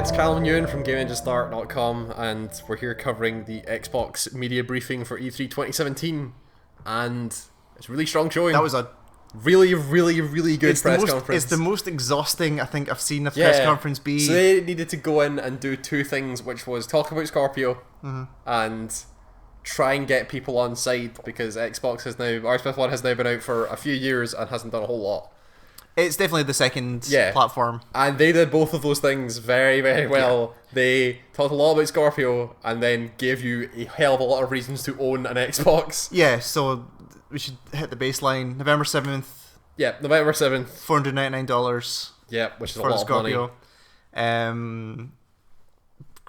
it's Callum Ewan from GameEngineStart.com, and we're here covering the Xbox media briefing for E3 2017, and it's a really strong showing. That was a really good press conference. It's the most exhausting I think I've seen a press conference be. So they needed to go in and do two things, which was talk about Scorpio and try and get people on side, because Xbox One has now been out for a few years and hasn't done a whole lot. It's definitely the second platform. And they did both of those things very well. Yeah. They talked a lot about Scorpio and then gave you a hell of a lot of reasons to own an Xbox. Yeah, so we should hit the baseline. November 7th. Yeah, November 7th. $499. Yeah, which is a for lot the Scorpio. of money.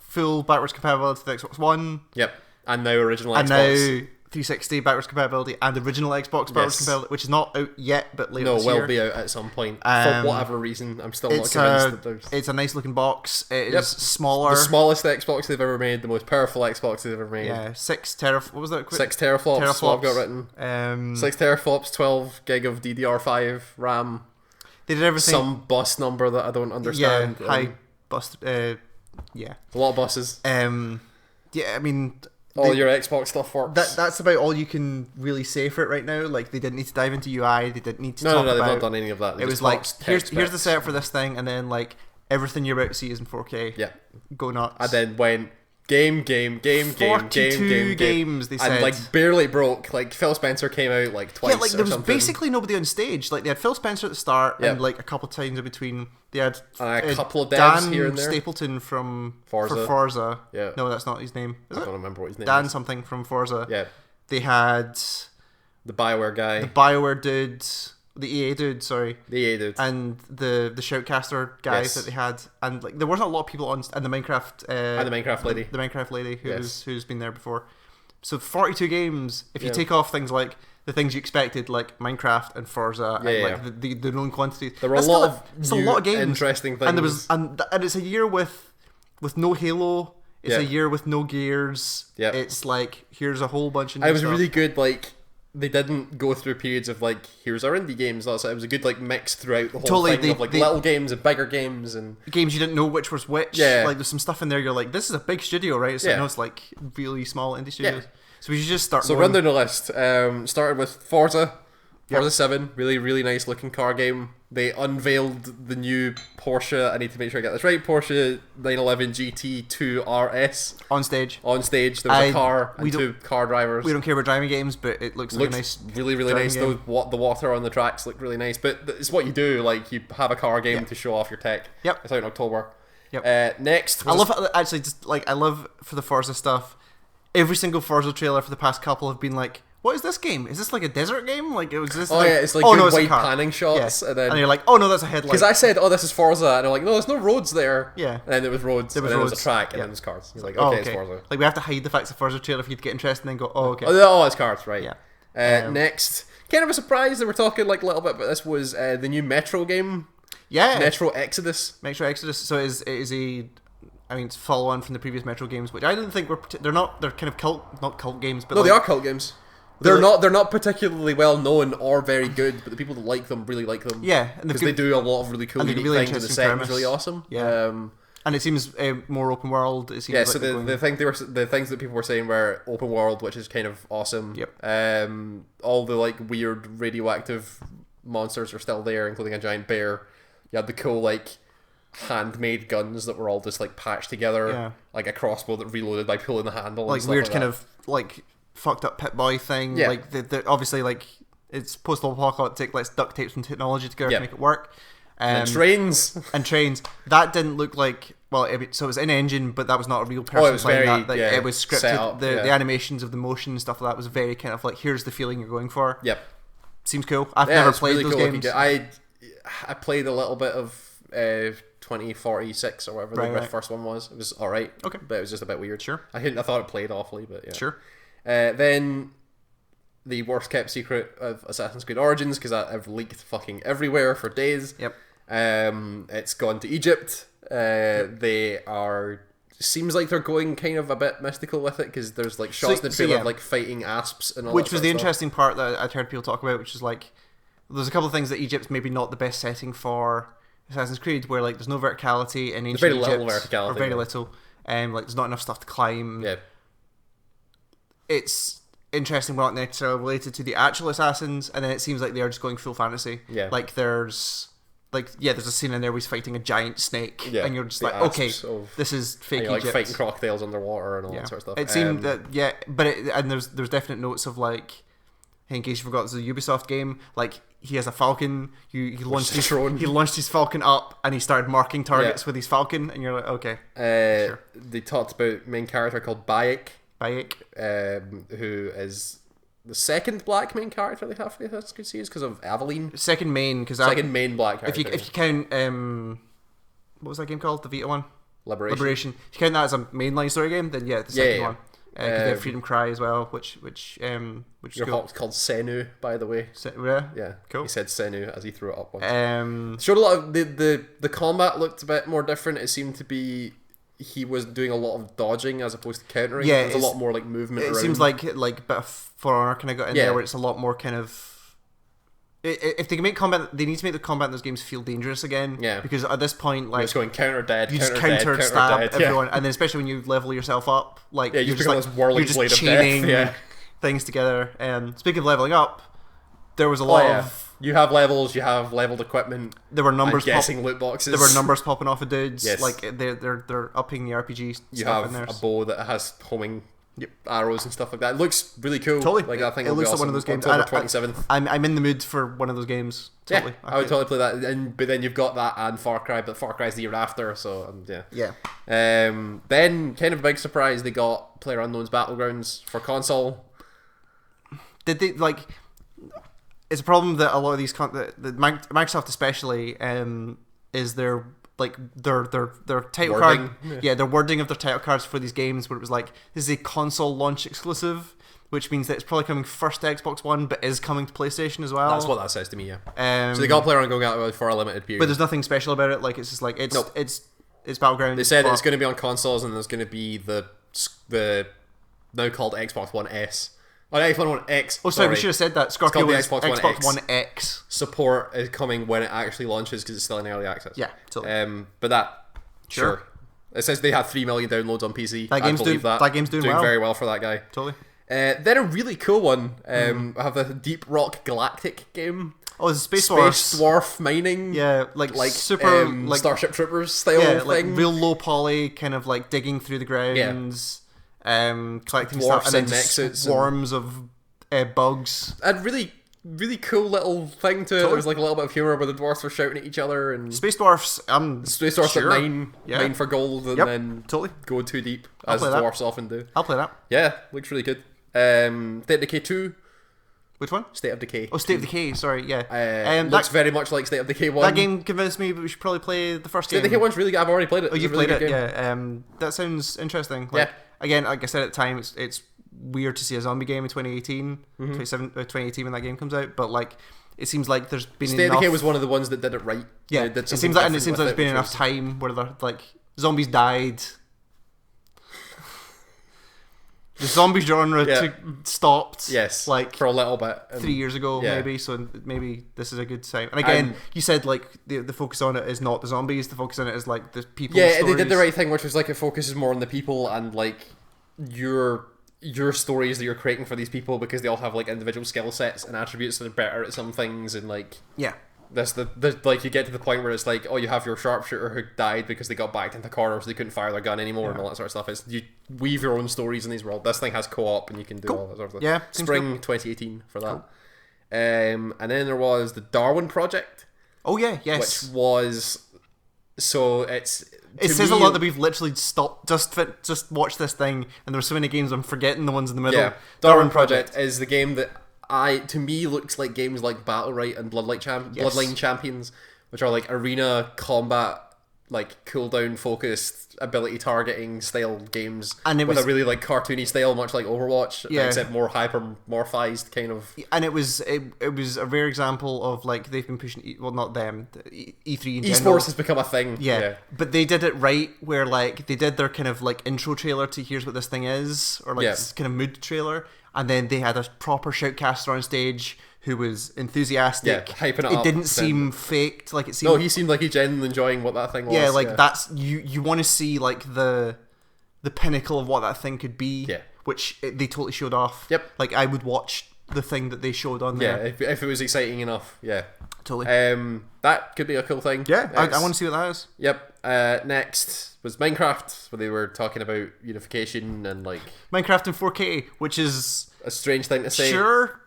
Full backwards compatibility to the Xbox One. Yep. And now original and Xbox. Now 360 backwards compatibility and original Xbox backwards compatibility, which is not out yet, but later this year. No, will be out at some point. For whatever reason, I'm still not convinced that there's... It's a nice looking box. It is smaller. The smallest Xbox they've ever made, the most powerful Xbox they've ever made. Yeah, 6 teraflops. What was that? 6 teraflops. What I've got written. 6 teraflops, 12 gig of DDR5 RAM. They did everything. Some bus number that I don't understand. Yeah, high bus. Yeah. A lot of buses. Yeah, I mean... All your Xbox stuff works. That's about all you can really say for it right now. Like, they didn't need to dive into UI. They didn't need to talk about... No, they've not done any of that. It was like, here's the setup for this thing, and then, like, everything you're about to see is in 4K. Yeah. Go nuts. And then when... Game, 42 games, they said. And, like, barely broke. Like, Phil Spencer came out, like, twice. Yeah, like, there was basically nobody on stage. Like, they had Phil Spencer at the start, and, like, a couple of times in between. They had a couple of devs Dan here and there. Stapleton from Forza. Forza. Yeah. No, that's not his name. I don't remember what his name Dan is. something from Forza. Yeah. They had... The BioWare guy. The BioWare dude. The EA dude, sorry. The EA dude. And the Shoutcaster guys that they had. And like there wasn't a lot of people on... And the Minecraft... and the Minecraft lady. The Minecraft lady who's been there before. So 42 games, if you take off things like the things you expected, like Minecraft and Forza, and like the known quantities. There were a lot of games. Interesting things. And there was and it's a year with no Halo. It's a year with no Gears. Yeah. It's like, here's a whole bunch of new It was stuff. really good, like... They didn't go through periods of like, here's our indie games. That's it was a good like mix throughout the whole thing of like little games and bigger games and games you didn't know which was which. Yeah, like there's some stuff in there. You're like, this is a big studio, right? So no, it's like really small indie studios. So we should just start. So run down the list. Started with Forza. Forza 7, really nice looking car game. They unveiled the new Porsche, I need to make sure I get this right, Porsche 911 GT2 RS. On stage. There was a car and two car drivers. We don't care about driving games, but it looks like a nice really nice. The water on the tracks looked really nice, but it's what you do, like you have a car game to show off your tech. Yep. It's out in October. Yep. Next. I love for the Forza stuff, every single Forza trailer for the past couple have been like, what is this game? Is this like a desert game? Like, it was this. It's like good wide panning shots, and you're like, oh no, that's a headlight. Because I said, oh, this is Forza, and I'm like, no, there's no roads there. Yeah. And then there was roads, and then there was a track, and then there's cars. You're like, okay, it's Forza. Like we have to hide the facts of Forza trailer for you to get interested, and then go, oh, okay. Oh, it's cars, right? Yeah. Next, kind of a surprise that we're talking like a little bit about this was the new Metro game. Yeah. Metro Exodus. So it is a. I mean, it's follow on from the previous Metro games, which I didn't think were. They're kind of not cult games, but no, they are cult games. They're not particularly well known or very good, but the people that like them really like them. Yeah, because they do a lot of really cool unique things, and the setting is really awesome. Yeah, and it seems more open world. It seems so the things that people were saying were open world, which is kind of awesome. Yep. All the like weird radioactive monsters are still there, including a giant bear. You had the cool like handmade guns that were all just like patched together, like a crossbow that reloaded by pulling the handle. Like and weird like kind of like fucked up Pit Boy thing. Yeah. Like the obviously like it's post-apocalyptic. Let's duct tape some technology together to make it work. And trains. That didn't look like so it was in engine, but that was not a real person playing that. Like, it was scripted. Up, the animations of the motion and stuff like that was very kind of like, here's the feeling you're going for. Yep. Seems cool. I've never played really those cool games. I played a little bit of 2046 or whatever the first one was. It was alright. Okay. But it was just a bit weird. Sure. I thought it played awfully, but yeah. Sure. Then the worst kept secret of Assassin's Creed Origins, because I've leaked fucking everywhere for days. Yep. It's gone to Egypt. They are... Seems like they're going kind of a bit mystical with it, because there's like shots in the trailer of like fighting asps and all that. Which was the interesting part that I'd heard people talk about, which is like, there's a couple of things that Egypt's maybe not the best setting for Assassin's Creed, where like there's no verticality in ancient very Egypt, little verticality, or very little, like there's not enough stuff to climb. Yeah, it's interesting, but not necessarily related to the actual assassins, and then it seems like they are just going full fantasy. Yeah, like there's a scene in there where he's fighting a giant snake, and you're just like, okay, this is fake Egypt. Like fighting crocodiles underwater and all that sort of stuff. It seemed that and there's definite notes of like, in case you forgot, it's a Ubisoft game. Like he has a falcon. He launched his falcon up, and he started marking targets with his falcon, and you're like, okay. Sure. They talked about main character called Bayek, who is the second black main character they have for the Assassin's Creed series because of Aveline. Second main black character. If you count what was that game called? The Vita one? Liberation. If you count that as a mainline story game, then the second one. Because they have Freedom Cry as well, which your hawk's called Senu, by the way. Yeah, cool. He said Senu as he threw it up once. Showed a lot of the combat looked a bit more different. It seemed to be he was doing a lot of dodging as opposed to countering. Yeah, there's a lot more like movement. It seems like a bit of For Honor kind of got in there, where it's a lot more kind of. If they can make combat, they need to make the combat in those games feel dangerous again. Yeah. Because at this point, like, you're just going counter dead, you just counter stab everyone, and then especially when you level yourself up, like you're just like this whirling blade of death. Things together. Speaking of leveling up, there was a lot of. You have levels. You have leveled equipment. There were numbers. Loot boxes. There were numbers popping off of dudes. Yes. Like they're upping the RPG stuff you have in there. A bow that has homing. Arrows and stuff like that. It looks really cool. Totally. Like I think it looks like one of those games. October 27th. I'm in the mood for one of those games. Totally. Yeah, I would totally play that. But then you've got that and Far Cry, but Far Cry's the year after. So yeah. Then kind of a big surprise, they got PlayerUnknown's Battlegrounds for console. Did they like? It's a problem that a lot of these the Microsoft especially is their title wording. card, their wording of their title cards for these games, where it was like, this is a console launch exclusive, which means that it's probably coming first to Xbox One, but is coming to PlayStation as well. That's what that says to me. Yeah. So they got PlayerUnknown going out for a limited period, but there's nothing special about it. Like it's just like it's Battlegrounds. They said it's going to be on consoles, and there's going to be the now called Xbox One S. Oh, the Xbox One X. Oh, sorry, we should have said that. Scorpio the is Xbox One X. Support is coming when it actually launches because it's still in early access. Yeah, totally. But that, sure. It says they had 3 million downloads on PC. That game's doing well. Very well for that guy. Totally. Then a really cool one. I have the Deep Rock Galactic game. Oh, it's Space Dwarf mining. Yeah, like super like Starship Troopers style thing. Like real low poly, kind of like digging through the grounds. Collecting dwarfs stuff, and then swarms of bugs. And really cool little thing to it. There was like a little bit of humor where the dwarfs were shouting at each other, and Space Dwarfs. Space Dwarfs sure. mine for gold, and then go too deep as dwarfs often do. I'll play that. Yeah, looks really good. State of Decay 2. Which one? State of Decay. Oh, State of Decay. Sorry, yeah. Looks very much like State of Decay 1. That game convinced me, but we should probably play the first game. State of Decay 1's really good. I've already played it. Oh, you played it? Yeah. That sounds interesting. Like, again, like I said at the time, it's weird to see a zombie game in 2018, 2018 when that game comes out, but like it seems like there's been State of Decay was one of the ones that did it right. Yeah, it seems like there's been enough time where they're like zombies died. The zombie genre stopped. Yes, like for a little bit 3 years ago, maybe. So maybe this is a good time. And again, you said like the focus on it is not the zombies. The focus on it is like the people. Yeah, stories. They did the right thing, which was like it focuses more on the people and like your stories that you're creating for these people, because they all have like individual skill sets and attributes that are better at some things, and like that's the like you get to the point where it's like, oh, you have your sharpshooter who died because they got backed into corners, so they couldn't fire their gun anymore and all that sort of stuff. It's you weave your own stories in these worlds. This thing has co-op and you can do all that sort of stuff. Yeah, spring 2018 for that. Cool. And then there was the Darwin Project. Oh yeah, yes. Which was it says a lot that we've literally stopped just watched this thing, and there's so many games I'm forgetting the ones in the middle. Yeah, Darwin Project is the game that to me looks like games like Battlerite and Bloodline Champions, which are like arena combat, like cooldown focused ability targeting style games, and with a really like cartoony style, much like Overwatch, except more hypermorphized kind of. And it was a rare example of like they've been pushing. Well, not them. E3 in general. Esports has become a thing. Yeah, but they did it right, where like they did their kind of like intro trailer to here's what this thing is, or like this kind of mood trailer. And then they had a proper shoutcaster on stage who was enthusiastic. Yeah, hyping it up. It didn't seem faked. Like it seemed. No, he seemed like he genuinely enjoying what that thing was. Yeah, like that's you want to see like the pinnacle of what that thing could be. Yeah. Which they totally showed off. Yep. Like I would watch the thing that they showed on there. Yeah, if it was exciting enough. Yeah. Totally. That could be a cool thing. Yeah, I want to see what that is. Yep. Next was Minecraft, where they were talking about unification and like Minecraft in 4K, which is a strange thing to say. Sure,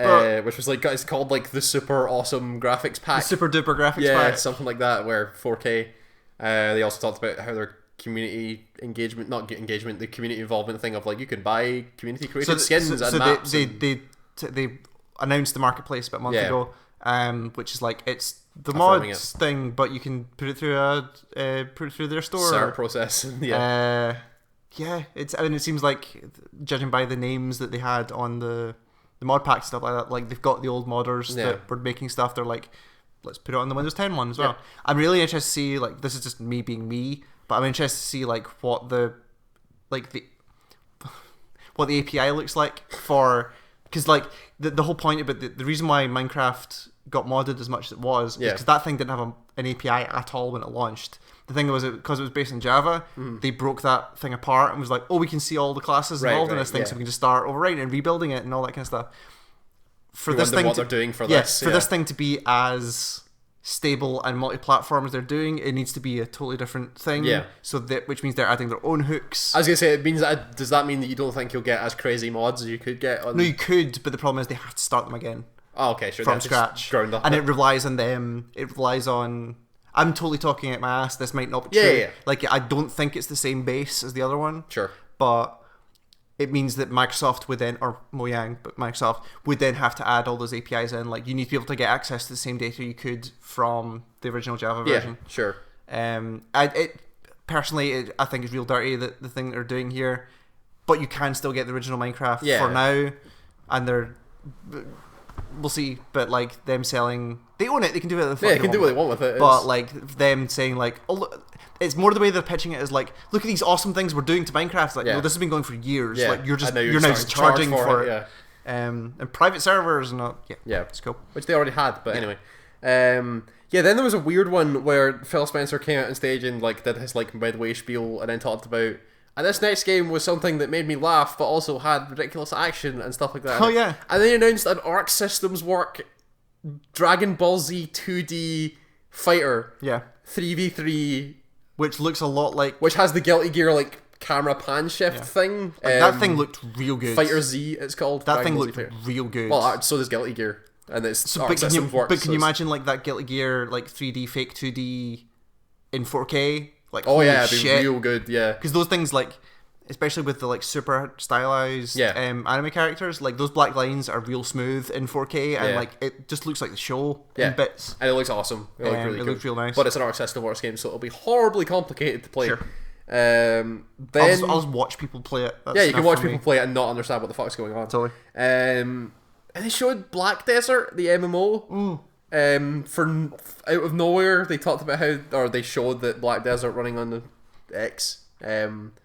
which was like it's called like the super awesome graphics pack. Super duper graphics yeah, pack. something like that. Where 4K. They also talked about how their community engagement, not engagement, the community involvement thing of like you can buy community created skins and maps. They announced the marketplace about a month ago, which is like it's the Affirming mods thing, but you can put it through their store. Start process. Yeah, it seems like, judging by the names that they had on the mod pack stuff like that, like they've got the old modders that were making stuff. They're like, let's put it on the Windows 10 one as well. I'm really interested to see, like, this is just me being me, but I'm interested to see like what the API looks like for, because like the whole point about the reason why Minecraft got modded as much as it was is because that thing didn't have an API at all when it launched. The thing was, because it was based in Java, they broke that thing apart and was like, oh, we can see all the classes involved in this thing, so we can just start overwriting and rebuilding it and all that kind of stuff. For this thing, what they're doing for this, for this thing to be as stable and multi-platform as they're doing, it needs to be a totally different thing. Yeah. So which means they're adding their own hooks. I was gonna say, it means that, does that mean that you don't think you'll get as crazy mods as you could get on? No, you could, but the problem is they have to start them again. Oh, okay, sure. From scratch. And it relies on them. It relies on. I'm totally talking at my ass. This might not be true. Yeah. Like, I don't think it's the same base as the other one. Sure. But it means that Microsoft would then, or Mojang, but Microsoft would then have to add all those APIs in. Like, you need to be able to get access to the same data you could from the original Java version. Yeah, sure. Personally, I think it's real dirty, the thing they're doing here. But you can still get the original Minecraft for now. And we'll see, but like them selling, they own it. They can do whatever they can do what they want with it. But like them saying like, oh, look, it's more the way they're pitching it is like, look at these awesome things we're doing to Minecraft. Like, no, this has been going for years. Like you're now just charging for it. Yeah. And private servers and all. Yeah, it's cool. Which they already had, but anyway. Then there was a weird one where Phil Spencer came out on stage and like did his like midway spiel and then talked about, and this next game was something that made me laugh, but also had ridiculous action and stuff like that. Oh, yeah. And then he announced an Arc Systems Work Dragon Ball Z 2D fighter. Yeah. 3v3. Which looks a lot like... Which has the Guilty Gear, like, camera pan shift thing. Like, that thing looked real good. Fighter Z, it's called. That thing looked real good. Well, so does Guilty Gear. And it's Arc Systems Work. But can you imagine, like, that Guilty Gear, like, 3D, fake 2D in 4K? Like, it'd be real good, yeah. Because those things, like, especially with the like super stylized anime characters, like those black lines are real smooth in 4K, and like it just looks like the show in bits. And it looks awesome. It looks real nice. But it's an Arc System Works game, so it'll be horribly complicated to play. Sure. Then I'll just watch people play it. That's you can watch people play it and not understand what the fuck's going on. Totally. And they showed Black Desert, the MMO. For out of nowhere, they talked about they showed that Black Desert running on the X.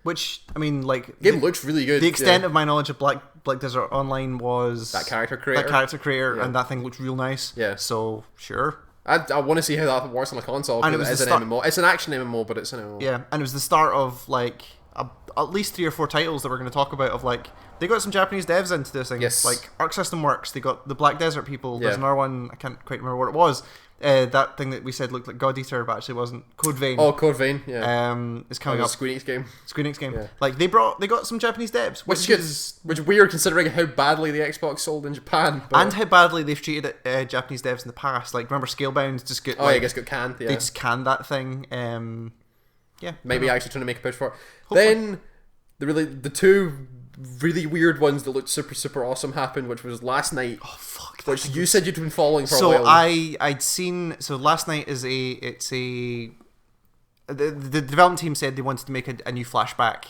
Which, I mean, like, game looks really good. The extent of my knowledge of Black Desert Online was that character creator, and that thing looked real nice. Yeah. So sure. I want to see how that works on a console. And it is an MMO. It's an action MMO, but it's an MMO. Yeah, and it was the start of like at least 3 or 4 titles that we're going to talk about. Of like, they got some Japanese devs into this thing. Yes. Like Arc System Works. They got the Black Desert people. There's another one. I can't quite remember what it was. That thing that we said looked like God Eater, but actually wasn't. Code Vein. Oh, Code Vein. Yeah. Is coming up. Square Enix game. Yeah. Like they got some Japanese devs, which is weird considering how badly the Xbox sold in Japan, and how badly they've treated Japanese devs in the past. Like remember Scalebound just got. I guess got canned. Yeah. They just canned that thing. Maybe actually trying to make a push for it. Hopefully. Then the two really weird ones that looked super super awesome happened, which was last night. Oh fuck! Which you said you'd been following for a while. So I'd seen. So last night the development team said they wanted to make a new flashback.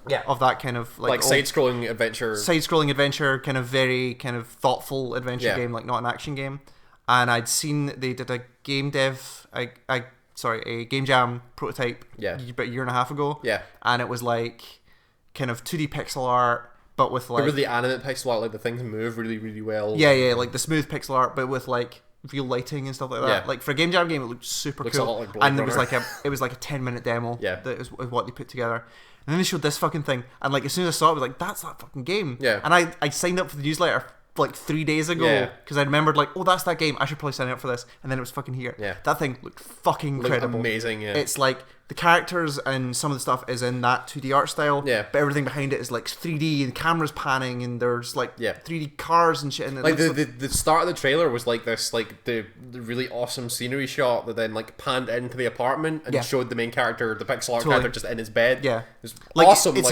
Yeah. Of that kind of like side-scrolling adventure, kind of very kind of thoughtful adventure game, like not an action game. And I'd seen they did a game jam prototype about a year and a half ago. Yeah. And it was like kind of 2D pixel art, but with like the animate pixel art, like the things move really, really well. Yeah, like the smooth pixel art, but with like real lighting and stuff like that. Yeah. Like for a Game Jam game, it looked super cool. A lot like Blade and Runner. it was like a 10-minute demo. Yeah. That was what they put together. And then they showed this fucking thing, and like as soon as I saw it, I was like, "That's that fucking game." Yeah. And I signed up for the newsletter like 3 days ago because I remembered like, "Oh, that's that game. I should probably sign up for this." And then it was fucking here. Yeah. That thing looked fucking incredible. Amazing. Yeah. It's like the characters and some of the stuff is in that 2D art style. Yeah. But everything behind it is like 3D and cameras panning and there's like 3D cars and shit. And it like the start of the trailer was like this, like the really awesome scenery shot that then like panned into the apartment and showed the main character, the pixel art character, just in his bed. Yeah. It was like, awesome. It's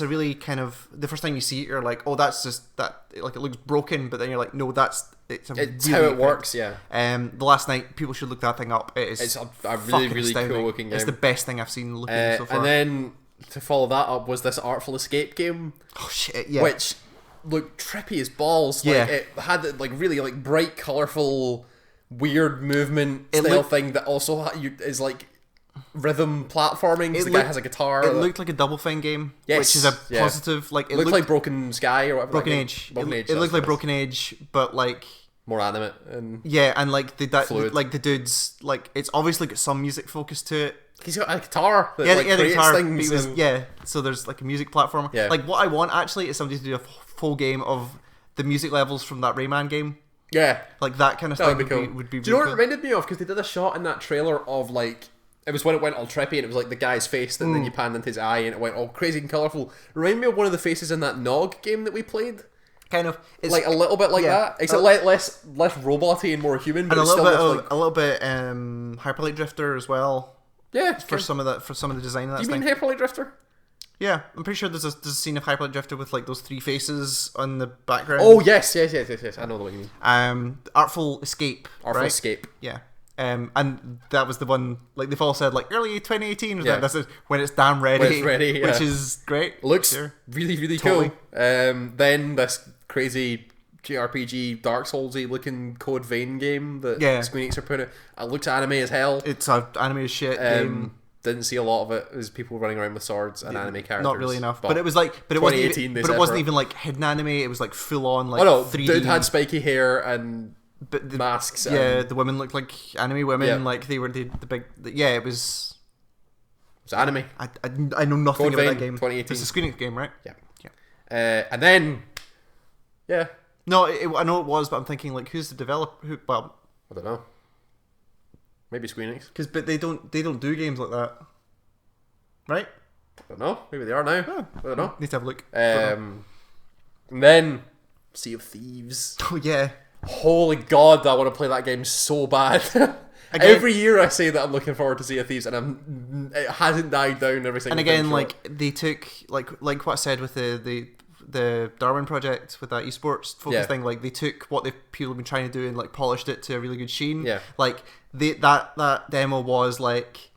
a really kind of, the first time you see it, you're like, oh, that's just that. Like it looks broken, but then you're like, no, it's really how it works. Yeah. The last night, people should look that thing up. It's a really cool looking game. It's the best thing I've seen looking so far. And then to follow that up was this Artful Escape game. Oh shit! Yeah. Which looked trippy as balls. Like, it had like really like bright, colorful, weird movement style thing that also is like rhythm platforming. The guy has a guitar. It looked like a Double Fine game, which is a positive. Like it looked like Broken Sky or whatever. Broken Age. It looked like Broken Age, but like more animate and and like the dudes, like it's obviously got some music focus to it. He's got a guitar that the guitar things. So there's like a music platform. Yeah. Like what I want actually is somebody to do a full game of the music levels from that Rayman game. Yeah, like that kind of stuff would be. Do you know what it reminded me of? Because they did a shot in that trailer of like, it was when it went all trippy and it was like the guy's face and then you panned into his eye and it went all crazy and colourful. Reminded me of one of the faces in that Nog game that we played. Kind of, it's like a little bit like that, except less roboty and more human. But and a little bit Hyperlight Drifter as well. Yeah, for some of the design of that. Do you mean Hyperlight Drifter? Yeah, I'm pretty sure there's a scene of Hyperlight Drifter with like those three faces on the background. Oh yes. I know what you mean. Artful Escape. Artful Escape. Yeah. And that was the one, like they've all said, like early 2018. That's it, when it's damn ready. When it's ready, which is great. Looks really, really cool. Then this crazy JRPG Dark Soulsy looking Code Vein game that Square Enix are putting. It looks anime as hell. It's an anime as shit game. Didn't see a lot of it as people running around with swords and anime characters. Not really enough, but it was like, it wasn't even like hidden anime. It was like full on like 3D. Dude had spiky hair and masks. Yeah, the women looked like anime women. Like they were the big. It was. It was anime. I know nothing about that game. 2018. It's a Square Enix game, right? Yeah. And then. Yeah. No, I know it was, but I'm thinking like, who's the developer? Well, I don't know. Maybe Square Enix. But they don't do games like that, right? I don't know. Maybe they are now. I don't know. Need to have a look. And then Sea of Thieves. Oh yeah. Holy God, I want to play that game so bad. Every year I say that I'm looking forward to Sea of Thieves, and it hasn't died down every single time. And again, like they took like what I said with the Darwin project with that esports focus thing, like they took what people have been trying to do and like polished it to a really good sheen. Yeah. Like that demo was like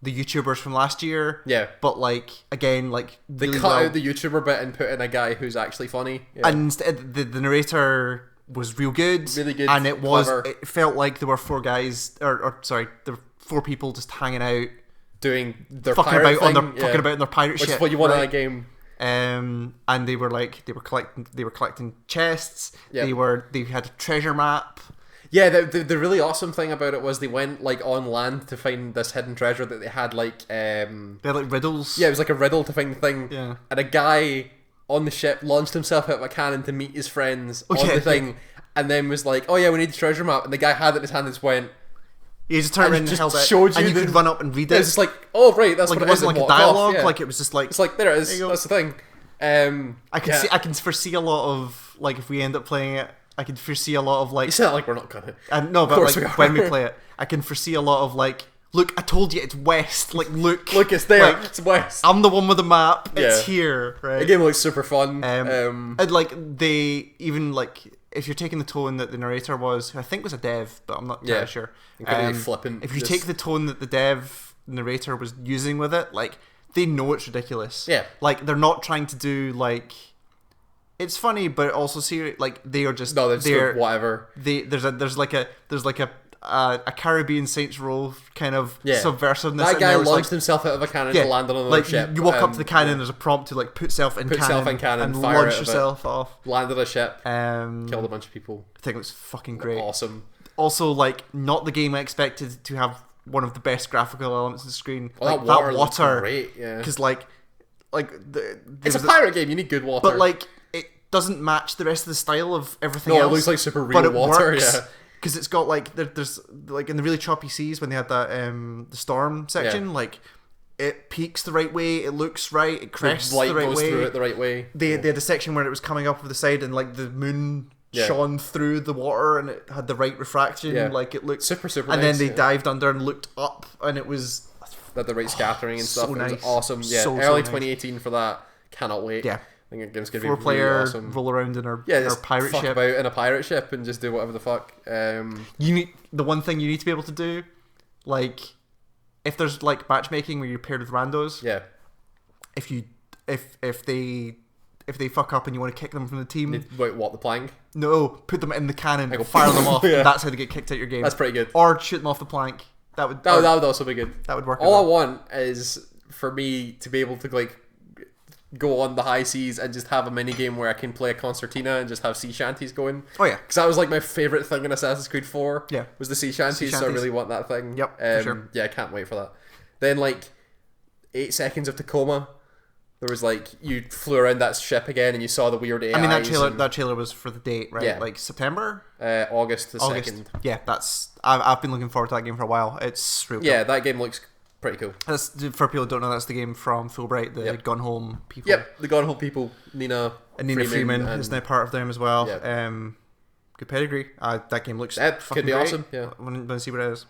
the YouTubers from last year. Yeah. But like again, like they really cut out the YouTuber bit and put in a guy who's actually funny. Yeah. And the narrator was real good. Really good. And it felt like there were four guys there were four people just hanging out doing their fucking pirate about thing. Fucking about in their pirate Which shit. Which is what you want in a game. And they were collecting chests. Yep. They had a treasure map. Yeah, the really awesome thing about it was they went like on land to find this hidden treasure that they had like they had like riddles. Yeah, it was like a riddle to find the thing. Yeah. And a guy on the ship launched himself out of a cannon to meet his friends on the thing, and then was like, "Oh yeah, we need the treasure map." And the guy had it in his hand and just went. He just turned around and held it, showed you and you could run up and read it. It was just like, oh right, that's like what it wasn't like a dialogue. Yeah. Like it was just like it's like there it is. That's the thing. I can foresee a lot of like if we end up playing it. I can foresee a lot of like. You said like we're not gonna. No, but like when we play it, I can foresee a lot of like. Look, I told you it's west. Like, look, it's there. Like, it's west. I'm the one with the map. It's here, right? The game looks super fun. And like they even like if you're taking the tone that the narrator was, who I think was a dev, but I'm not entirely sure. Flippant. If you take the tone that the narrator was using with it, like they know it's ridiculous. Yeah. Like they're not trying to do like. It's funny, but also serious. Like they are just they're whatever. There's like a a Caribbean Saints Row kind of subversiveness. That guy launched himself out of a cannon to land on another ship. You walk up to the cannon, there's a prompt to like put self in cannon and launch yourself off. Landed a ship, killed a bunch of people. I think it was fucking great. Awesome. Also, like, not the game I expected to have one of the best graphical elements on the screen. Well, like, that water great, yeah. Because it's a pirate game. You need good water, but like it doesn't match the rest of the style of everything else. No, it looks like super real water. Yeah, because it's got like there's like in the really choppy seas when they had that the storm section, like it peaks the right way, it looks right, it crests the right way. Light goes through it the right way. They had a section where it was coming up over the side and like the moon shone through the water and it had the right refraction. Yeah. Like it looked super and nice, then they dived under and looked up and it was that the right scattering and stuff. Nice. It was awesome. Yeah, early 2018 for that. Cannot wait. Yeah, I think the game's gonna be 4-player, really awesome. Roll around in our pirate fuck ship. About in a pirate ship and just do whatever the fuck. You need the one thing you need to be able to do, like if there's like matchmaking where you're paired with randos. Yeah. If they fuck up and you want to kick them from the team. Wait, what, the plank? No, put them in the cannon, fire them off. And that's how they get kicked out your game. That's pretty good. Or shoot them off the plank. That would also be good. That would work. All I want is for me to be able to like go on the high seas and just have a mini game where I can play a concertina and just have sea shanties going. Oh yeah, because that was like my favorite thing in Assassin's Creed 4. Yeah, was the sea shanties. So I really want that thing. Yep, for sure. Yeah, I can't wait for that. Then like 8 seconds of Tacoma. There was like you flew around that ship again and you saw the weird AIs. I mean that trailer was for the date, right? Yeah. Like September, August 2nd. Yeah, I've been looking forward to that game for a while. It's real cool. That game looks pretty cool. That's, for people who don't know, that's the game from Fulbright, the Gone Home people. Yep, the Gone Home people. Nina Freeman is now part of them as well. Yep. Good pedigree. That game looks could be great. Awesome. Yeah, I want to see what it is.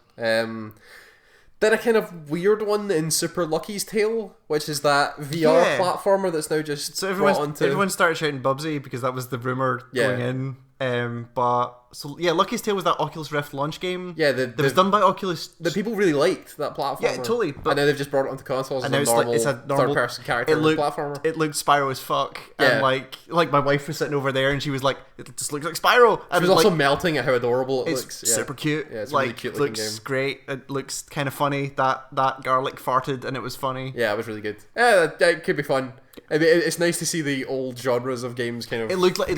Then a kind of weird one in Super Lucky's Tale, which is that VR platformer that's now just so everyone started shouting Bubsy because that was the rumor going in. Lucky's Tale was that Oculus Rift launch game. Yeah, that was done by Oculus. The people really liked that platformer. Yeah, totally. But and now they've just brought it onto consoles as a normal third-person character platformer. It looked Spyro as fuck. Yeah. And like my wife was sitting over there and she was like, "It just looks like Spyro." She was also melting at how adorable it looks. It's super cute. Yeah, it's a really cute looking game. Looks great. It looks kind of funny. That garlic farted and it was funny. Yeah, it was really good. Yeah, it could be fun. I mean, it's nice to see the old genres of games kind of. It looked like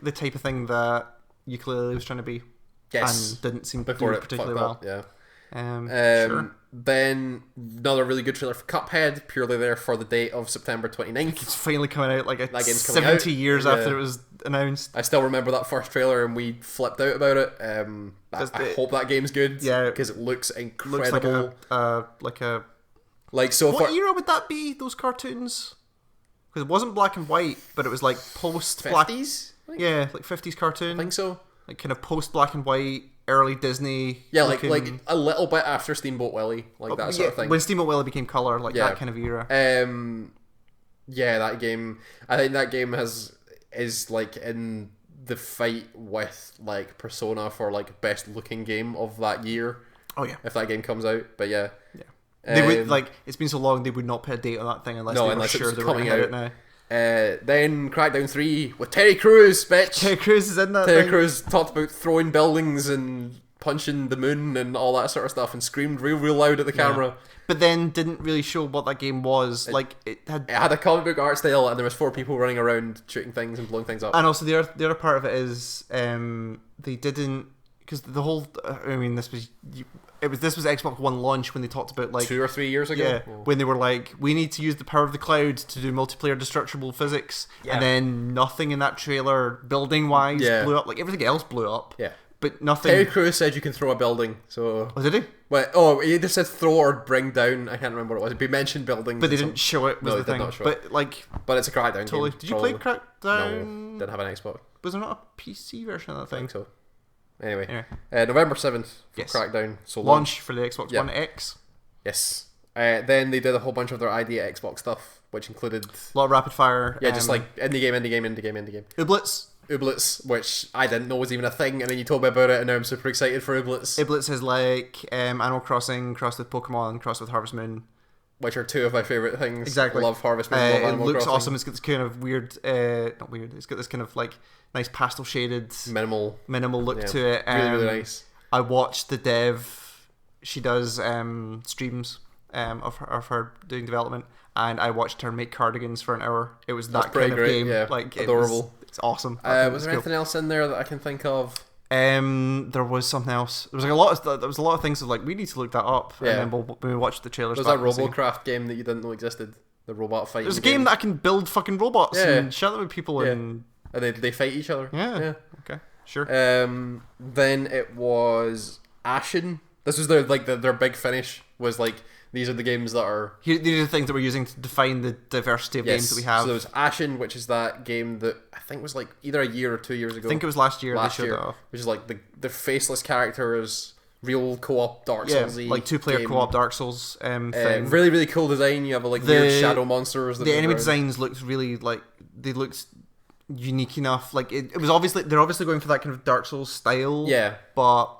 the type of thing that Ukulele was trying to be. Yes, and didn't seem to do particularly well. Yeah. Sure. Then another really good trailer for Cuphead, purely there for the date of September 29th. It's finally coming out 70 years after it was announced. I still remember that first trailer and we flipped out about it. I hope that game's good. Yeah, because it looks incredible. What era would that be? Those cartoons? Because it wasn't black and white, but it was like post 50s. Yeah, like 50s cartoon. I think so. Like kind of post black and white, early Disney. Yeah, like a little bit after Steamboat Willie, that sort of thing. When Steamboat Willie became color, that kind of era. That game. I think that game is like in the fight with like Persona for like best looking game of that year. Oh yeah, if that game comes out, but yeah. They would it's been so long they would not put a date on that thing unless they were sure they were coming out now. Then Crackdown 3 with Terry Crews, bitch. Terry Crews is in that. Terry Crews talked about throwing buildings and punching the moon and all that sort of stuff and screamed real loud at the camera. But then didn't really show what that game was. It had a comic book art style and there was 4 people running around shooting things and blowing things up. And also the other part of it is they didn't, because the whole this was Xbox One launch when they talked about 2 or 3 years ago. Yeah, when they were like, we need to use the power of the cloud to do multiplayer destructible physics, and then nothing in that trailer building wise blew up. Like everything else blew up. Yeah, but nothing. Terry Crews said you can throw a building. So did he? He either said throw or bring down. I can't remember what it was. He mentioned buildings, but they didn't show it. Was no, the they thing. Did not show but it. But it's a Crackdown totally. game. Did you play Crackdown? No, didn't have an Xbox. Was there not a PC version of that thing? I think so. Anyway. November 7th for Crackdown. So launch for the Xbox One X. Yes. Then they did a whole bunch of their ID at Xbox stuff, which included a lot of rapid fire. Yeah, just like indie game. Ooblets, which I didn't know was even a thing, and then you told me about it, and now I'm super excited for Ooblets. Ooblets is like Animal Crossing crossed with Pokemon, crossed with Harvest Moon, which are 2 of my favorite things. Exactly. I love Harvest Moon. Love Animal Crossing. It looks awesome. It's got this kind of weird, not weird. It's got this kind of like nice pastel shaded, minimal look to it. Really nice. I watched the dev. She does streams of her doing development, and I watched her make cardigans for an hour. It was that kind of great, game. yeah. Like adorable. It's awesome. Was there anything else in there that I can think of? There was something else. There was like a lot of things of like we need to look that up. Yeah. And then when we watched the trailers. There's that Robocraft game that you didn't know existed. The robot fighting. There's a game that I can build fucking robots and shout at people and they fight each other. Yeah. Okay. Sure. Then it was Ashen. This was their big finish. Was like these are the games that are. These are the things that we're using to define the diversity of games that we have. So there was Ashen, which is that game that I think was like either a year or 2 years ago. I think it was last year. They showed it off. Which is like the faceless characters, real co-op Dark Souls-y like 2-player co-op Dark Souls thing. Really, really cool design. You have weird shadow monsters. The enemy designs looked really they looked unique enough. Like it was obviously they're obviously going for that kind of Dark Souls style. Yeah, but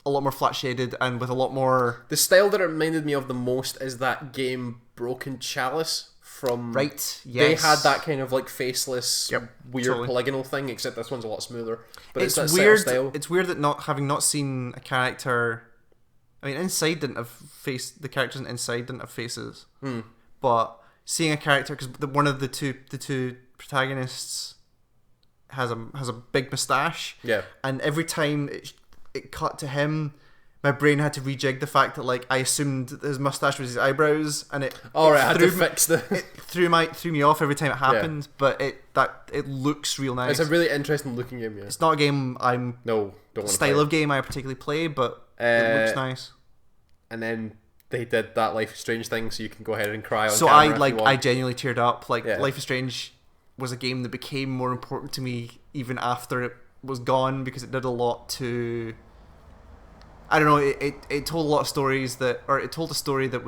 a lot more flat shaded and with a lot more. The style that it reminded me of the most is that game Broken Chalice from. Right. Yes. They had that kind of like faceless, weird polygonal thing, except this one's a lot smoother. But it's that weird. Style. It's weird that having not seen a character. I mean, Inside didn't have face. The characters in Inside didn't have faces. But seeing a character, because one of the two protagonists has a big moustache. Yeah. And every time it cut to him, my brain had to rejig the fact that like I assumed his mustache was his eyebrows, and it threw me off every time it happened. Yeah. But it looks real nice. It's a really interesting looking game. Yeah. It's not a game don't style of game I particularly play, but it looks nice. And then they did that Life is Strange thing, so you can go ahead and cry on so camera. I genuinely teared up. Like Life is Strange was a game that became more important to me even after it was gone, because it did a lot to, I don't know, it told a lot of stories it told a story that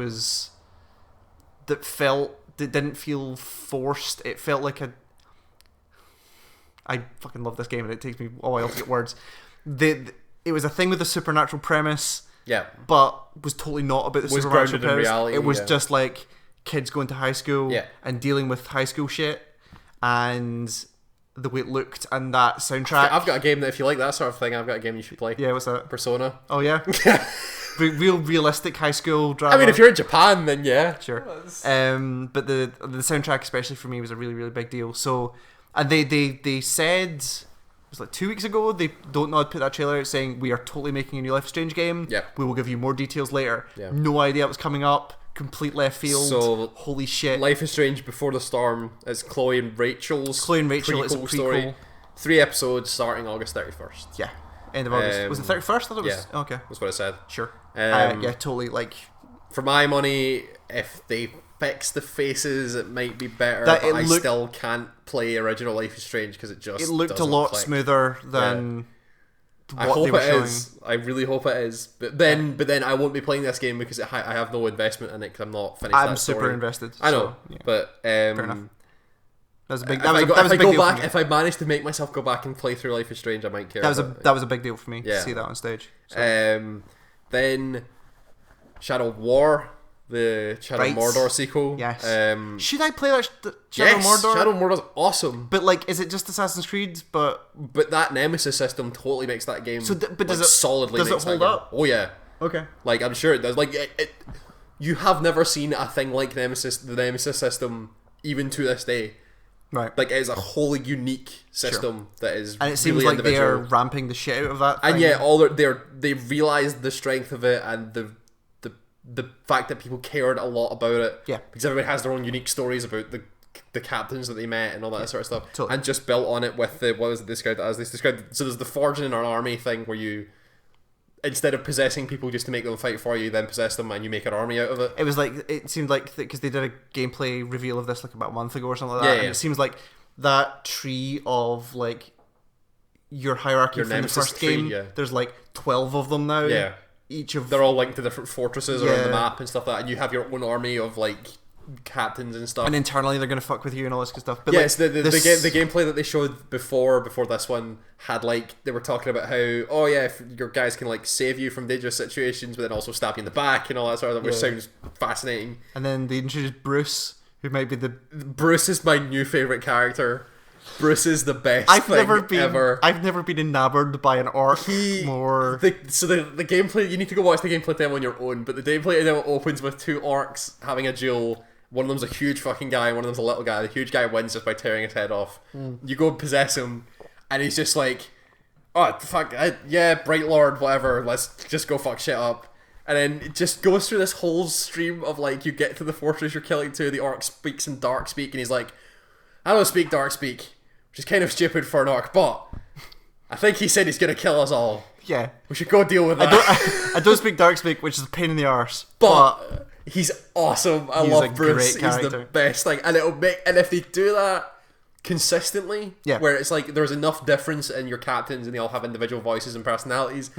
didn't feel forced. It felt like I fucking love this game and it takes me a while to get words. It was a thing with a supernatural premise, but was totally not about the supernatural premise. Reality, it was just like kids going to high school and dealing with high school shit, and the way it looked and that soundtrack. I've got a game that if you like that sort of thing, I've got a game you should play. Yeah, what's that? Persona. Oh yeah. Real realistic high school drama. I mean, if you're in Japan, then yeah, sure. But the soundtrack, especially for me, was a really, really big deal. So, and they said it was like 2 weeks ago. They don't know how to put that trailer out, saying we are totally making a new Life is Strange game. Yeah, we will give you more details later. Yeah. No idea it was coming up. Complete left field. So, holy shit. Life is Strange Before the Storm is Chloe and Rachel's prequel story. 3 episodes starting August 31st. Yeah. End of August. Was it 31st? I thought it was. Yeah. Okay. That's what it said. Sure. Yeah, totally. Like, for my money, if they fix the faces, it might be better. But I still can't play original Life is Strange because it looked a lot smoother than. I hope it is. I really hope it is. But then I won't be playing this game because I have no investment in it because I'm not finished. I'm super invested. I know, but fair enough. That was a big. If I managed to make myself go back and play through Life is Strange, I might care. That was a big deal for me to see that on stage. So. Then Shadow War, the Shadow Mordor sequel. Yes. Should I play that Shadow Mordor? Shadow Mordor's awesome. But like, is it just Assassin's Creed? But that Nemesis system totally makes that game. But does it solidly? Does it hold up? Oh yeah. Okay. Like I'm sure it does. Like you have never seen a thing like the Nemesis system, even to this day. Right. Like it is a wholly unique system that is. And it seems really like they are ramping the shit out of that. And they realized the strength of it and the fact that people cared a lot about it. Yeah. Because everybody has their own unique stories about the captains that they met and all that sort of stuff. Totally. And just built on it with the, what was it described as? They described, so there's the forging in an army thing where you, instead of possessing people just to make them fight for you, then possess them and you make an army out of it. It was like, it seemed like, because they did a gameplay reveal of this like about a month ago or something like that, and it seems like that tree of like your hierarchy from the first game, there's like 12 of them now. Yeah. They're all linked to different fortresses around the map and stuff like that, and you have your own army of like captains and stuff. And internally they're going to fuck with you and all this good stuff. But yes, like, the gameplay that they showed before this one had like, they were talking about how, oh yeah, if your guys can like save you from dangerous situations but then also stab you in the back and all that sort of thing, which sounds fascinating. And then they introduced Bruce, who might be Bruce is my new favourite character. Bruce is the best I've thing ever. I've never been enamored by an orc more. The gameplay, you need to go watch the gameplay demo on your own, but the gameplay demo opens with two orcs having a duel. One of them's a huge fucking guy, and one of them's a little guy. The huge guy wins just by tearing his head off. You go and possess him, and he's just like, oh, fuck, yeah, Bright Lord, whatever, let's just go fuck shit up. And then it just goes through this whole stream of, like, you get to the fortress you're killing to, the orc speaks in Dark Speak, and he's like, I don't speak Dark Speak, which is kind of stupid for an orc, but I think he said he's going to kill us all. Yeah. We should go deal with that. I don't speak Dark Speak, which is a pain in the arse. But he's awesome. I love Bruce. He's character. The best thing. And if they do that consistently, where it's like there's enough difference in your captains and they all have individual voices and personalities,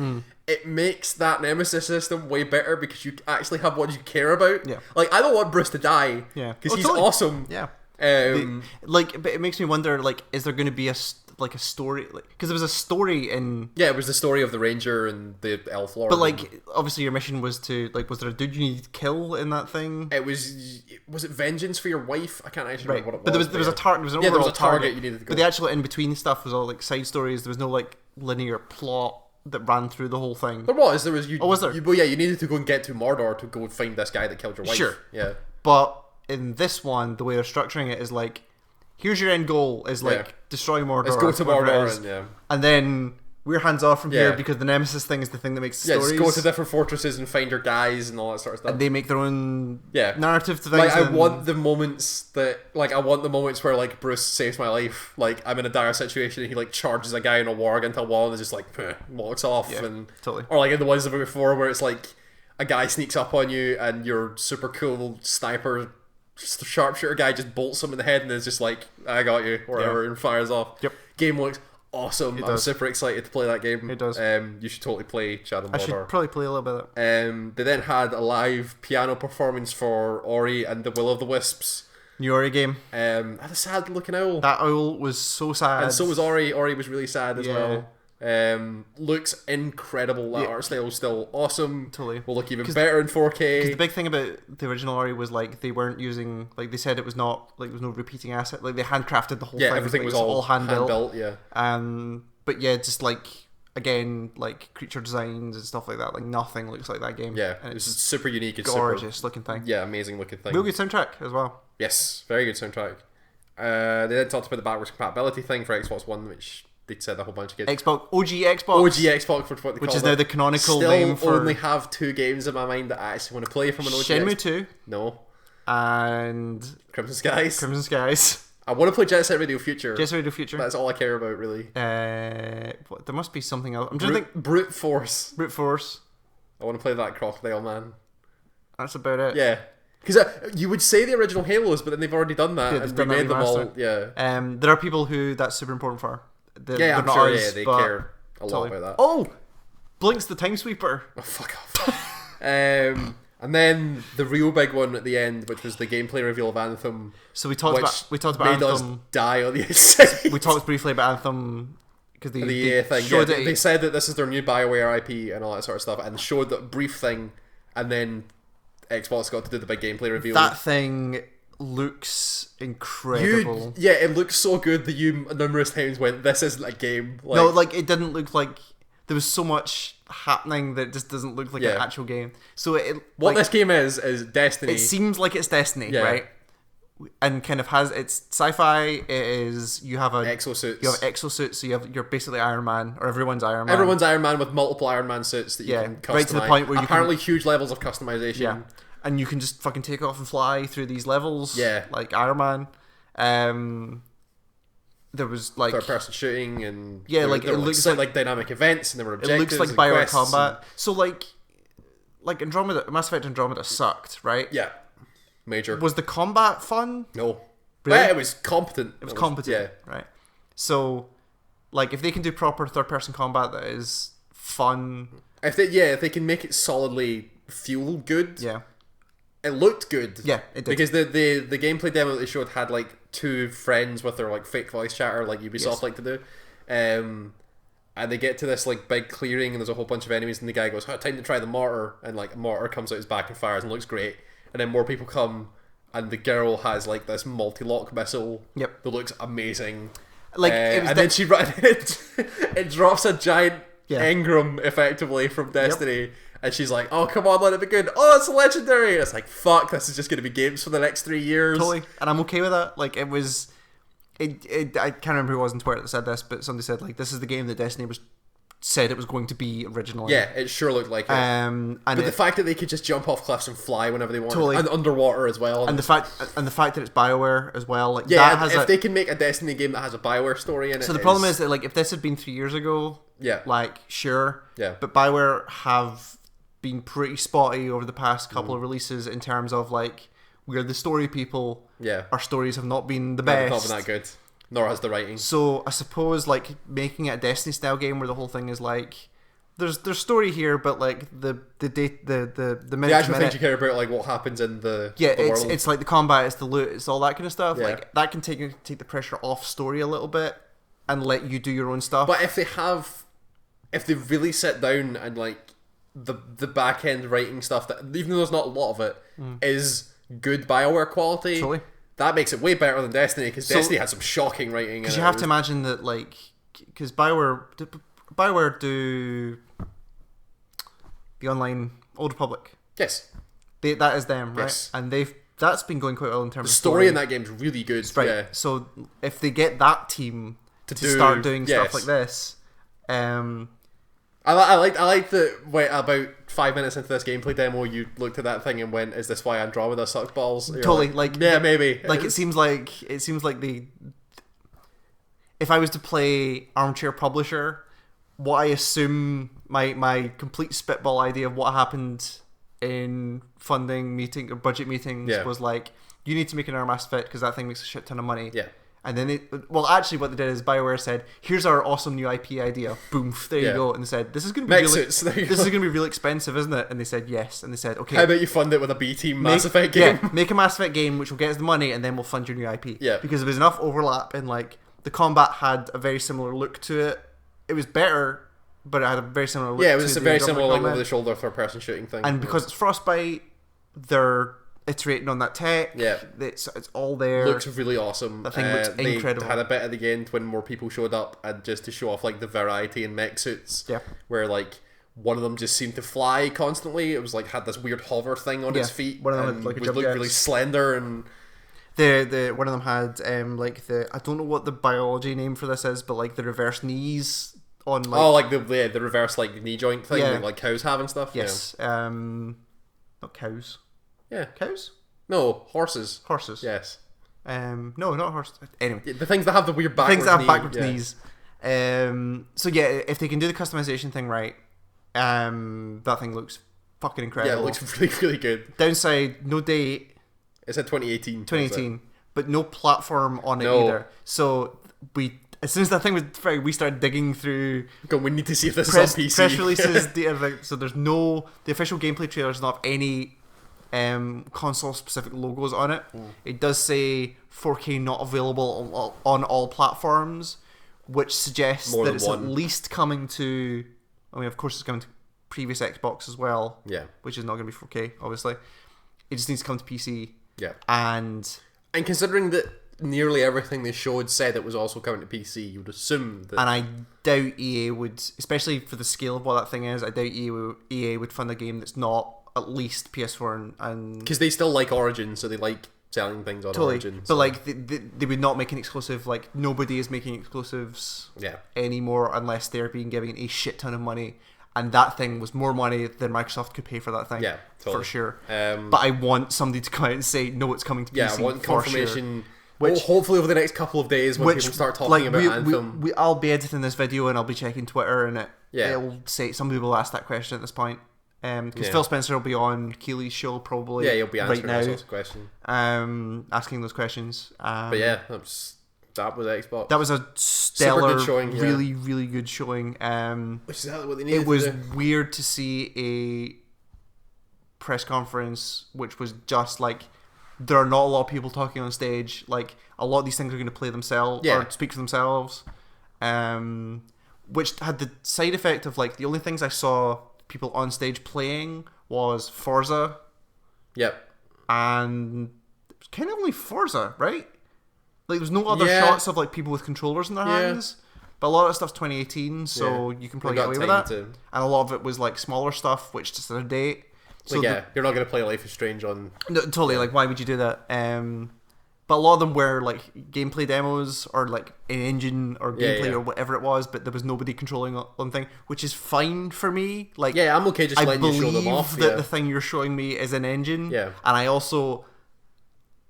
it makes that Nemesis system way better because you actually have what you care about. Yeah. Like, I don't want Bruce to die. Yeah. Because he's awesome. Yeah. But it makes me wonder, like, is there going to be a story, like, because there was a story in it was the story of the ranger and the elf lord, but like obviously your mission was to, like, was there a dude you needed to kill in that thing? It was it vengeance for your wife? I can't actually remember what it was, but there was a target, there was an there overall was a target you needed to go, but the actual in between stuff was all like side stories. There was no like linear plot that ran through the whole thing. There was you needed to go and get to Mordor to go and find this guy that killed your wife. Sure. Yeah, but in this one, the way they're structuring it is like, here's your end goal, is like destroy Mordor. Let's go to Mordor, and then we're hands off from here because the Nemesis thing is the thing that makes the stories. Just go to different fortresses and find your guys and all that sort of stuff. And they make their own narrative to things. Like, I want the moments where, like, Bruce saves my life. Like, I'm in a dire situation and he, like, charges a guy in a warg into a wall and is just like walks off. Totally. Or like in the ones before where it's like a guy sneaks up on you and your super cool sniper sharpshooter guy just bolts him in the head and is just like, I got you, or whatever, and fires off. Game looks awesome. I'm super excited to play that game. It does. You should totally play Shadow Mordor. I should probably play a little bit of it. They then had a live piano performance for Ori and the Will of the Wisps. New Ori game. Had a sad looking owl. That owl was so sad. And so was Ori. Ori was really sad as well. Looks incredible. That art style is still awesome. Totally. Will look even better in 4K. Because the big thing about the original Ori was, like, they weren't using, like, they said it was not, like, there was no repeating asset. Like, they handcrafted the whole thing. Yeah, everything was all hand built. Yeah. But yeah, just like, again, like creature designs and stuff like that. Like, nothing looks like that game. Yeah, it's super unique. It's gorgeous looking thing. Yeah, amazing looking thing. Real good soundtrack as well. Yes, very good soundtrack. They then talked about the backwards compatibility thing for Xbox One, which they said a whole bunch of games. OG Xbox for what they which call is it. now the canonical Still name for. Only have 2 games in my mind that I actually want to play from an OG. Shenmue 2. No. And Crimson Skies. I want to play Jet Set Radio Future. That's all I care about, really. There must be something else. I'm trying to think. Brute Force. I want to play that Crocodile Man. That's about it. Yeah. Because you would say the original Halos, but then they've already done that and remade them all. Yeah. There are people who that's super important for. I'm sure. They care a lot about that. Oh, Blink's the Time Sweeper. Oh, fuck off. And then the real big one at the end, which was the gameplay reveal of Anthem. So we talked about made Anthem. Us die on the inside. We talked briefly about Anthem because the EA thing. Yeah, they said that this is their new BioWare IP and all that sort of stuff, and showed that brief thing, and then Xbox got to do the big gameplay reveal. That thing looks incredible. It looks so good that you numerous times went, "This isn't a game." Like, no, like it didn't look like there was so much happening that it just doesn't look like an actual game. So this game is Destiny. It seems like it's Destiny, right? And kind of has it's sci-fi. It is you have exosuits. You have exosuits, so you're basically Iron Man, or everyone's Iron Man. Everyone's Iron Man with multiple Iron Man suits that you can customize. Right to the point where apparently huge levels of customization. Yeah, and you can just fucking take off and fly through these levels. Yeah, like Iron Man. There was like third-person shooting and it looks like dynamic events and there were objectives. It looks like BioWare combat. So like Andromeda, Mass Effect Andromeda sucked, right? Yeah, major. Was the combat fun? No, really? It was competent. It was competent. Yeah, right. So, like, if they can do proper third-person combat that is fun, if they can make it solidly feel good, it looked good. Yeah, it did. Because the gameplay demo that they showed had like 2 friends with their like fake voice chatter like Ubisoft like to do, and they get to this like big clearing and there's a whole bunch of enemies and the guy goes, time to try the mortar, and like a mortar comes out his back and fires and looks great, and then more people come and the girl has like this multi-lock missile that looks amazing. Like, then it drops a giant engram effectively from Destiny, and she's like, "Oh, come on, let it be good. Oh, it's legendary." It's like, fuck, this is just going to be games for the next 3 years. Totally, and I'm okay with that. Like, it was. I can't remember who it was on Twitter that said this, but somebody said like, "This is the game that Destiny said it was going to be originally." Yeah, it sure looked like it. But the fact that they could just jump off cliffs and fly whenever they wanted, totally. And underwater as well, and the fact that it's BioWare as well, like if they can make a Destiny game that has a BioWare story in it. So the problem is that like if this had been 3 years ago, like sure, but BioWare have been pretty spotty over the past couple of releases in terms of like we're the story people. Yeah, our stories have not been the best. They've not been that good. Nor has the writing. So I suppose like making it a Destiny style game where the whole thing is like there's story here, but like the actual things you care about, like what happens in the world. It's like the combat, it's the loot, it's all that kind of stuff. Yeah. Like that can take the pressure off story a little bit and let you do your own stuff. But if they really sit down and like the back end writing stuff that even though there's not a lot of it is good BioWare quality. Totally. That makes it way better than Destiny, because Destiny had some shocking writing. Because you have to imagine that, like, because BioWare do the online Old Republic. Yes, that is them, right? Yes. And that's been going quite well in terms of story in that game's really good. Right. Yeah. So if they get that team to start doing stuff like this, I like that. Wait, about 5 minutes into this gameplay demo, you looked at that thing and went, "Is this why Andromeda sucks balls?" Totally, like yeah, maybe. Like it seems like the. If I was to play Armchair Publisher, what I assume my complete spitball idea of what happened in funding meeting or budget meetings was like, you need to make an Air Mass Fit because that thing makes a shit ton of money. Yeah. And then actually what they did is BioWare said, "Here's our awesome new IP idea." Boom, there you go. And they said, "This is going to be this is going to be really expensive, isn't it?" And they said, "Yes." And they said, "Okay. How about you fund it with a B Team Mass Effect game?" Yeah, make a Mass Effect game which will get us the money, and then we'll fund your new IP. Yeah. Because there was enough overlap, and like the combat had a very similar look to it. It was better, but it had a very similar look. Yeah, it was a very similar like over the shoulder third person shooting thing. And because it's Frostbite, they're iterating on that tech. Yeah, it's all there. Looks really awesome. That thing looks incredible. They had a bit at the end when more people showed up, and just to show off like the variety in mech suits. Yeah, where like one of them just seemed to fly constantly. It was like had this weird hover thing on its feet. One of them had like looked really slender, and the one of them had like the I don't know what the biology name for this is, but like the reverse knees on like the reverse like knee joint thing that like cows have and stuff. Yes, not cows. Yeah. Cows? No, horses. Horses. Yes. No, not horses. Anyway. The things that have the weird backwards knees. So yeah, if they can do the customization thing right, that thing looks fucking incredible. Yeah, it looks really, really good. Downside, no date. It said 2018. 2018. But no platform on it either. So as soon as that thing was we started digging through. We need to see if this is on PC. Press releases, so there's the official gameplay trailer does not have any console specific logos on it. It does say 4K not available on all platforms, which suggests that it's at least coming to, I mean of course it's coming to previous Xbox as well, which is not going to be 4K obviously. It just needs to come to PC. And considering that nearly everything they showed said it was also coming to PC, you would assume that. And I doubt EA would, especially for the scale of what that thing is, I doubt EA would fund a game that's not at least PS4 and because they still like Origin, so they like selling things on Origin. So. But like they would not make an exclusive. Like nobody is making exclusives anymore unless they're being given a shit ton of money, and that thing was more money than Microsoft could pay for that thing. Yeah, totally. For sure. But I want somebody to come out and say no, it's coming to PC. Yeah, I want confirmation. Sure. Hopefully over the next couple of days when people start talking about Anthem. I'll be editing this video and I'll be checking Twitter and it'll say some people will ask that question at this point. Because Phil Spencer will be on Keely's show probably. Yeah, he'll be answering right now, those questions. Asking those questions. But yeah, that was Xbox. That was a stellar, showing, really, really good showing. Which is exactly what they needed. It was weird to see a press conference which was just like there are not a lot of people talking on stage. Like a lot of these things are going to play themselves or speak for themselves. Which had the side effect of like the only things I saw people on stage playing was Forza. Yep. And it was kind of only Forza, right? Like, there's no other shots of like people with controllers in their hands. But a lot of that stuff's 2018, so you can probably get away with that. And a lot of it was like smaller stuff, which just out of date. So like, you're not going to play Life is Strange on... No, totally, like, why would you do that? But a lot of them were like gameplay demos or like an engine or gameplay or whatever it was, but there was nobody controlling one thing, which is fine for me. Like, I'm okay just letting you show them off. I believe that the thing you're showing me is an engine. Yeah. And I also...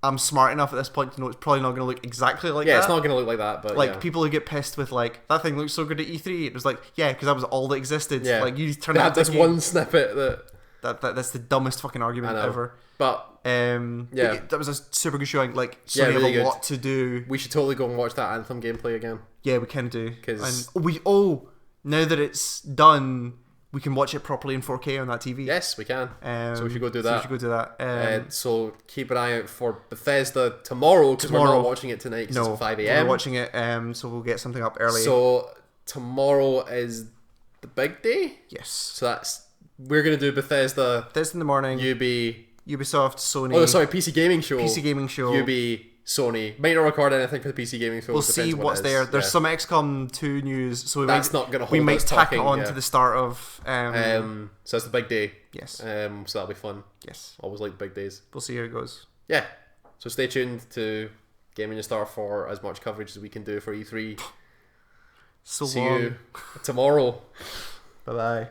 I'm smart enough at this point to know it's probably not going to look exactly like that. Yeah, it's not going to look like that, but like people who get pissed with like that thing looks so good at E3. It was like, because that was all that existed. Yeah. Like you turn out this one snippet that's the dumbest fucking argument ever. But that was a super good showing. Like Sony have a lot to do. We should totally go and watch that Anthem gameplay again. Yeah, we can do. Now that it's done, we can watch it properly in 4K on that TV. Yes, we can. So we should go do that. So keep an eye out for Bethesda tomorrow, because we're not watching it tonight because it's 5 a.m. We're watching it, so we'll get something up early. So tomorrow is the big day? Yes. So we're going to do Bethesda in the morning. Ubisoft, Sony. Oh, sorry, PC Gaming Show. Ubi, Sony. Might not record anything for the PC Gaming Show. We'll see what's there. There's some XCOM 2 news, so we might tack it on to the start of... so that's the big day. Yes. So that'll be fun. Yes. Always like big days. We'll see how it goes. Yeah. So stay tuned to GameEngineStart for as much coverage as we can do for E3. See you tomorrow. Bye-bye.